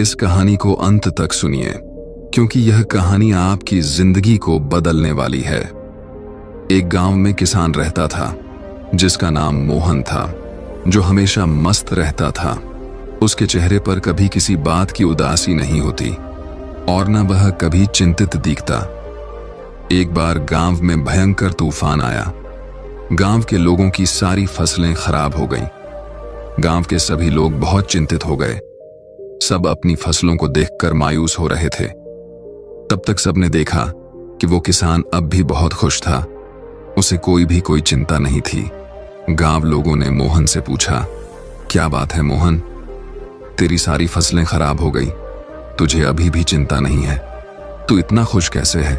इस कहानी को अंत तक सुनिए, क्योंकि यह कहानी आपकी जिंदगी को बदलने वाली है। एक गांव में किसान रहता था जिसका नाम मोहन था, जो हमेशा मस्त रहता था। उसके चेहरे पर कभी किसी बात की उदासी नहीं होती और न वह कभी चिंतित दिखता। एक बार गांव में भयंकर तूफान आया। गांव के लोगों की सारी फसलें खराब हो गईं। गांव के सभी लोग बहुत चिंतित हो गए। सब अपनी फसलों को देखकर मायूस हो रहे थे। तब तक सबने देखा कि वो किसान अब भी बहुत खुश था। उसे कोई चिंता नहीं थी। गांव लोगों ने मोहन से पूछा, क्या बात है मोहन, तेरी सारी फसलें खराब हो गई, तुझे अभी भी चिंता नहीं है, तू इतना खुश कैसे है?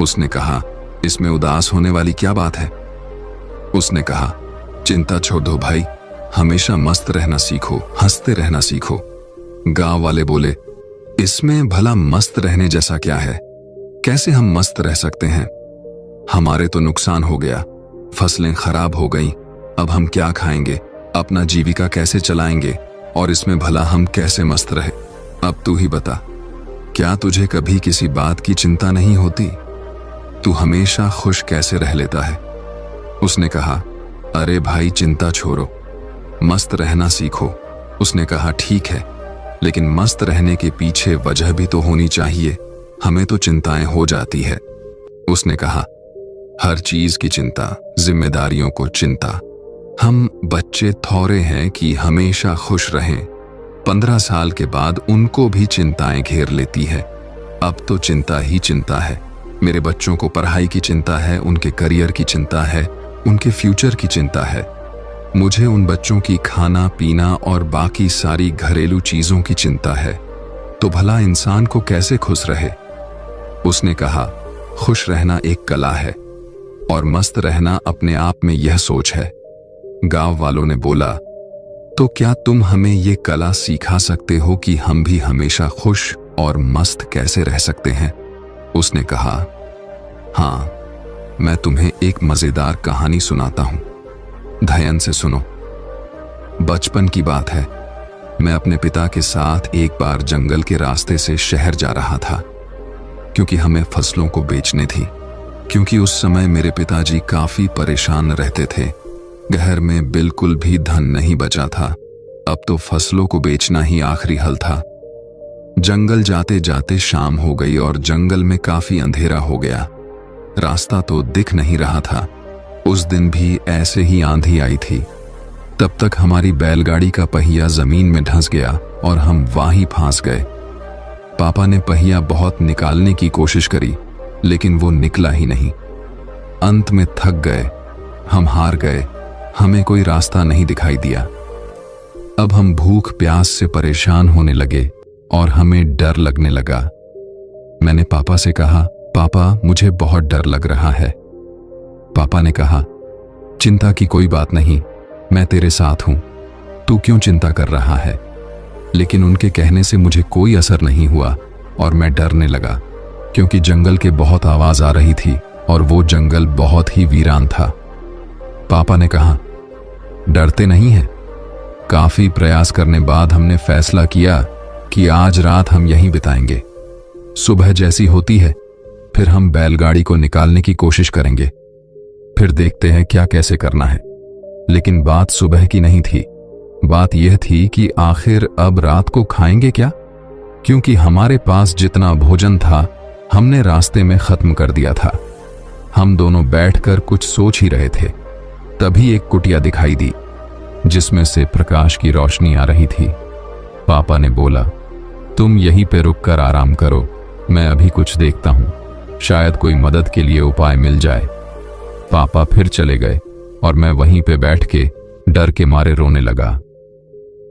उसने कहा, इसमें उदास होने वाली क्या बात है? उसने कहा, चिंता छोड़ दो भाई, हमेशा मस्त रहना सीखो, हंसते रहना सीखो। गांव वाले बोले, इसमें भला मस्त रहने जैसा क्या है? कैसे हम मस्त रह सकते हैं? हमारे तो नुकसान हो गया, फसलें खराब हो गईं, अब हम क्या खाएंगे, अपना जीविका कैसे चलाएंगे, और इसमें भला हम कैसे मस्त रहे? अब तू ही बता, क्या तुझे कभी किसी बात की चिंता नहीं होती? तू हमेशा खुश कैसे रह लेता है? उसने कहा, अरे भाई चिंता छोड़ो, मस्त रहना सीखो। उसने कहा, ठीक है, लेकिन मस्त रहने के पीछे वजह भी तो होनी चाहिए, हमें तो चिंताएं हो जाती है। उसने कहा, हर चीज की चिंता, जिम्मेदारियों को चिंता। हम बच्चे थोड़े हैं कि हमेशा खुश रहें। 15 साल के बाद उनको भी चिंताएं घेर लेती है। अब तो चिंता ही चिंता है। मेरे बच्चों को पढ़ाई की चिंता है, उनके करियर की चिंता है, उनके फ्यूचर की चिंता है। मुझे उन बच्चों की खाना पीना और बाकी सारी घरेलू चीजों की चिंता है। तो भला इंसान को कैसे खुश रहे? उसने कहा, खुश रहना एक कला है और मस्त रहना अपने आप में यह सोच है। गांव वालों ने बोला, तो क्या तुम हमें यह कला सिखा सकते हो कि हम भी हमेशा खुश और मस्त कैसे रह सकते हैं? उसने कहा, हाँ, मैं तुम्हें एक मजेदार कहानी सुनाता हूं, ध्यान से सुनो। बचपन की बात है। मैं अपने पिता के साथ एक बार जंगल के रास्ते से शहर जा रहा था, क्योंकि हमें फसलों को बेचने थी। क्योंकि उस समय मेरे पिताजी काफी परेशान रहते थे। घर में बिल्कुल भी धन नहीं बचा था। अब तो फसलों को बेचना ही आखिरी हल था। जंगल जाते जाते शाम हो गई और जंगल में काफी अंधेरा हो गया। रास्ता तो दिख नहीं रहा था। उस दिन भी ऐसे ही आंधी आई थी। तब तक हमारी बैलगाड़ी का पहिया जमीन में धंस गया और हम वहीं फंस गए। पापा ने पहिया बहुत निकालने की कोशिश करी, लेकिन वो निकला ही नहीं। अंत में थक गए, हम हार गए, हमें कोई रास्ता नहीं दिखाई दिया। अब हम भूख प्यास से परेशान होने लगे और हमें डर लगने लगा। मैंने पापा से कहा, पापा मुझे बहुत डर लग रहा है। पापा ने कहा, चिंता की कोई बात नहीं, मैं तेरे साथ हूं, तू क्यों चिंता कर रहा है? लेकिन उनके कहने से मुझे कोई असर नहीं हुआ और मैं डरने लगा, क्योंकि जंगल के बहुत आवाज आ रही थी और वो जंगल बहुत ही वीरान था। पापा ने कहा, डरते नहीं हैं? काफी प्रयास करने बाद हमने फैसला किया कि आज रात हम यहीं बिताएंगे। सुबह जैसी होती है फिर हम बैलगाड़ी को निकालने की कोशिश करेंगे, फिर देखते हैं क्या कैसे करना है। लेकिन बात सुबह की नहीं थी। बात यह थी कि आखिर अब रात को खाएंगे क्या? क्योंकि हमारे पास जितना भोजन था हमने रास्ते में खत्म कर दिया था। हम दोनों बैठकर कुछ सोच ही रहे थे, तभी एक कुटिया दिखाई दी जिसमें से प्रकाश की रोशनी आ रही थी। पापा ने बोला, तुम यहीं पे रुककर आराम करो, मैं अभी कुछ देखता हूं, शायद कोई मदद के लिए उपाय मिल जाए। पापा फिर चले गए और मैं वहीं पे बैठ के डर के मारे रोने लगा।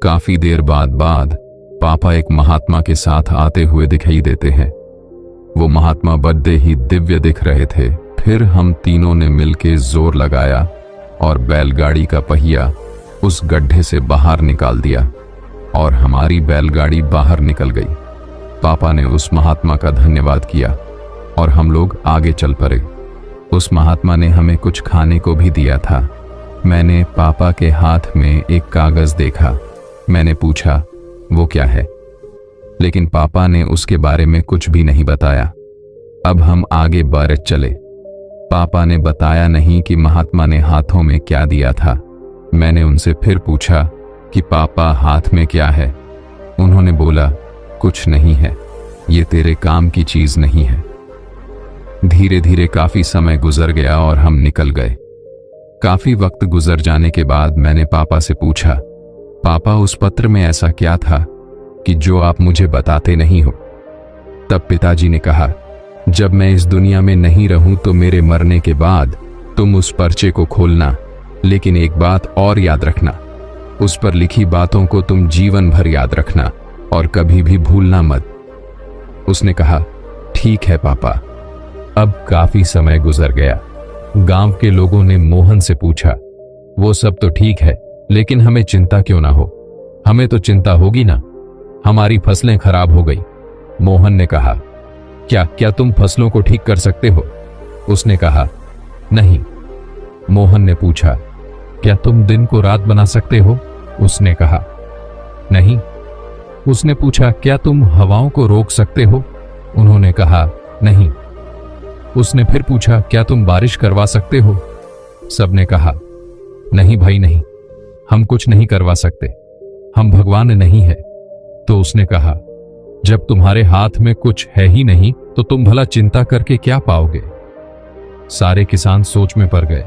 काफी देर बाद पापा एक महात्मा के साथ आते हुए दिखाई देते हैं। वो महात्मा बड़े ही दिव्य दिख रहे थे। फिर हम तीनों ने मिलके जोर लगाया और बैलगाड़ी का पहिया उस गड्ढे से बाहर निकाल दिया और हमारी बैलगाड़ी बाहर निकल गई। पापा ने उस महात्मा का धन्यवाद किया और हम लोग आगे चल पड़े। उस महात्मा ने हमें कुछ खाने को भी दिया था। मैंने पापा के हाथ में एक कागज देखा। मैंने पूछा, वो क्या है? लेकिन पापा ने उसके बारे में कुछ भी नहीं बताया। अब हम आगे बढ़ चले। पापा ने बताया नहीं कि महात्मा ने हाथों में क्या दिया था। मैंने उनसे फिर पूछा कि पापा हाथ में क्या है। उन्होंने बोला, कुछ नहीं है, ये तेरे काम की चीज नहीं है। धीरे धीरे काफी समय गुजर गया और हम निकल गए। काफी वक्त गुजर जाने के बाद मैंने पापा से पूछा, पापा उस पत्र में ऐसा क्या था कि जो आप मुझे बताते नहीं हो? तब पिताजी ने कहा, जब मैं इस दुनिया में नहीं रहूं तो मेरे मरने के बाद तुम उस पर्चे को खोलना, लेकिन एक बात और याद रखना, उस पर लिखी बातों को तुम जीवन भर याद रखना और कभी भी भूलना मत। उसने कहा, ठीक है पापा। अब काफी समय गुजर गया। गांव के लोगों ने मोहन से पूछा, वो सब तो ठीक है, लेकिन हमें चिंता क्यों ना हो? हमें तो चिंता होगी ना, हमारी फसलें खराब हो गई। मोहन ने कहा, क्या तुम फसलों को ठीक कर सकते हो? उसने कहा, नहीं। मोहन ने पूछा, क्या तुम दिन को रात बना सकते हो? उसने कहा, नहीं। उसने पूछा, क्या तुम हवाओं को रोक सकते हो? उन्होंने कहा, नहीं। उसने फिर पूछा, क्या तुम बारिश करवा सकते हो? सबने कहा, नहीं भाई नहीं, हम कुछ नहीं करवा सकते, हम भगवान नहीं है। तो उसने कहा, जब तुम्हारे हाथ में कुछ है ही नहीं तो तुम भला चिंता करके क्या पाओगे? सारे किसान सोच में पड़ गए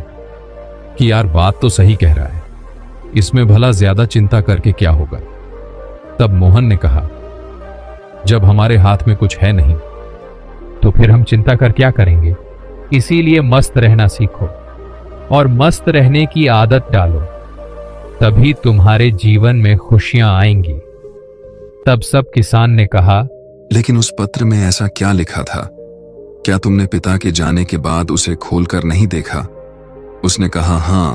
कि यार बात तो सही कह रहा है, इसमें भला ज्यादा चिंता करके क्या होगा। तब मोहन ने कहा, जब हमारे हाथ में कुछ है नहीं तो फिर हम चिंता कर क्या करेंगे? इसीलिए मस्त रहना सीखो और मस्त रहने की आदत डालो, तभी तुम्हारे जीवन में खुशियां आएंगी। तब सब किसान ने कहा, लेकिन उस पत्र में ऐसा क्या लिखा था? क्या तुमने पिता के जाने के बाद उसे खोलकर नहीं देखा? उसने कहा, हाँ,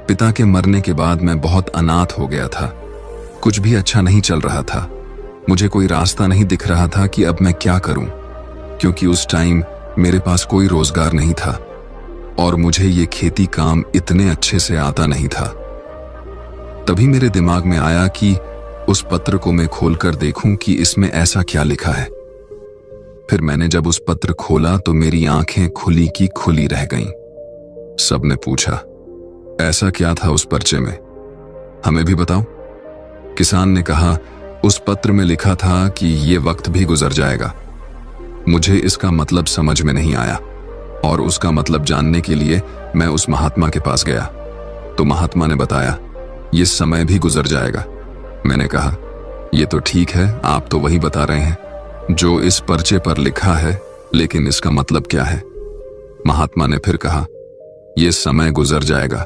पिता के मरने के बाद मैं बहुत अनाथ हो गया था, कुछ भी अच्छा नहीं चल रहा था, मुझे कोई रास्ता नहीं दिख रहा था कि अब मैं क्या करूं, क्योंकि उस टाइम मेरे पास कोई रोजगार नहीं था और मुझे ये खेती काम इतने अच्छे से आता नहीं था। तभी मेरे दिमाग में आया कि उस पत्र को मैं खोलकर देखूं कि इसमें ऐसा क्या लिखा है। फिर मैंने जब उस पत्र खोला तो मेरी आंखें खुली की खुली रह गईं। सबने पूछा, ऐसा क्या था उस पर्चे में, हमें भी बताओ। किसान ने कहा, उस पत्र में लिखा था कि ये वक्त भी गुजर जाएगा। मुझे इसका मतलब समझ में नहीं आया और उसका मतलब जानने के लिए मैं उस महात्मा के पास गया तो महात्मा ने बताया, ये समय भी गुजर जाएगा। मैंने कहा, ये तो ठीक है, आप तो वही बता रहे हैं जो इस पर्चे पर लिखा है, लेकिन इसका मतलब क्या है? महात्मा ने फिर कहा, ये समय गुजर जाएगा।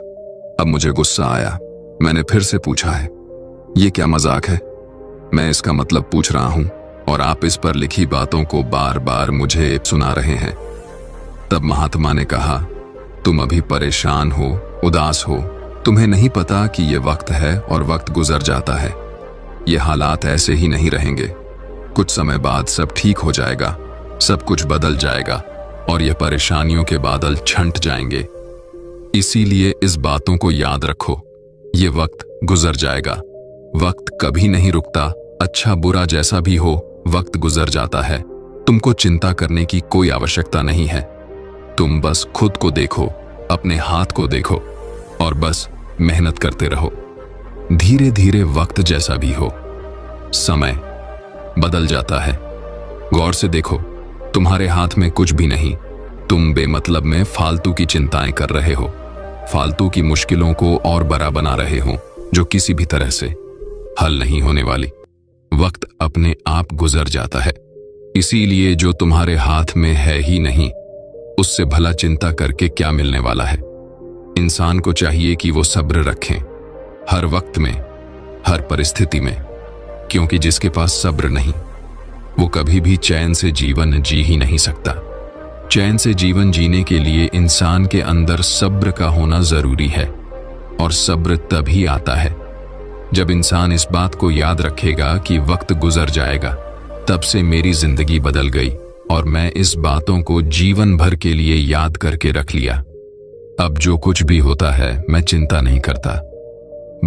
अब मुझे गुस्सा आया। मैंने फिर से पूछा है, ये क्या मजाक है? मैं इसका मतलब पूछ रहा हूं और आप इस पर लिखी बातों को बार बार मुझे सुना रहे हैं। तब महात्मा ने कहा, तुम अभी परेशान हो, उदास हो, तुम्हें नहीं पता कि ये वक्त है और वक्त गुजर जाता है। ये हालात ऐसे ही नहीं रहेंगे, कुछ समय बाद सब ठीक हो जाएगा, सब कुछ बदल जाएगा और ये परेशानियों के बादल छंट जाएंगे। इसीलिए इस बातों को याद रखो, ये वक्त गुजर जाएगा, वक्त कभी नहीं रुकता, अच्छा बुरा जैसा भी हो वक्त गुजर जाता है। तुमको चिंता करने की कोई आवश्यकता नहीं है, तुम बस खुद को देखो, अपने हाथ को देखो और बस मेहनत करते रहो। धीरे धीरे वक्त जैसा भी हो, समय बदल जाता है। गौर से देखो, तुम्हारे हाथ में कुछ भी नहीं, तुम बेमतलब में फालतू की चिंताएं कर रहे हो, फालतू की मुश्किलों को और बड़ा बना रहे हो जो किसी भी तरह से हल नहीं होने वाली। वक्त अपने आप गुजर जाता है, इसीलिए जो तुम्हारे हाथ में है ही नहीं उससे भला चिंता करके क्या मिलने वाला है। इंसान को चाहिए कि वो सब्र रखें हर वक्त में, हर परिस्थिति में, क्योंकि जिसके पास सब्र नहीं वो कभी भी चैन से जीवन जी ही नहीं सकता। चैन से जीवन जीने के लिए इंसान के अंदर सब्र का होना जरूरी है और सब्र तभी आता है जब इंसान इस बात को याद रखेगा कि वक्त गुजर जाएगा। तब से मेरी जिंदगी बदल गई और मैं इस बातों को जीवन भर के लिए याद करके रख लिया। अब जो कुछ भी होता है मैं चिंता नहीं करता,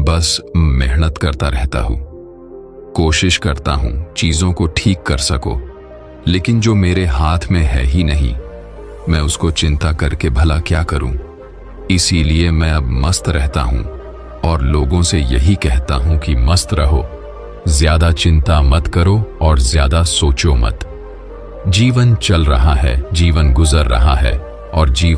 बस मेहनत करता रहता हूं। कोशिश करता हूं चीजों को ठीक कर सको, लेकिन जो मेरे हाथ में है ही नहीं, मैं उसको चिंता करके भला क्या करूं। इसीलिए मैं अब मस्त रहता हूं और लोगों से यही कहता हूं कि मस्त रहो, ज्यादा चिंता मत करो और ज्यादा सोचो मत। जीवन चल रहा है, जीवन गुजर रहा है और जीवन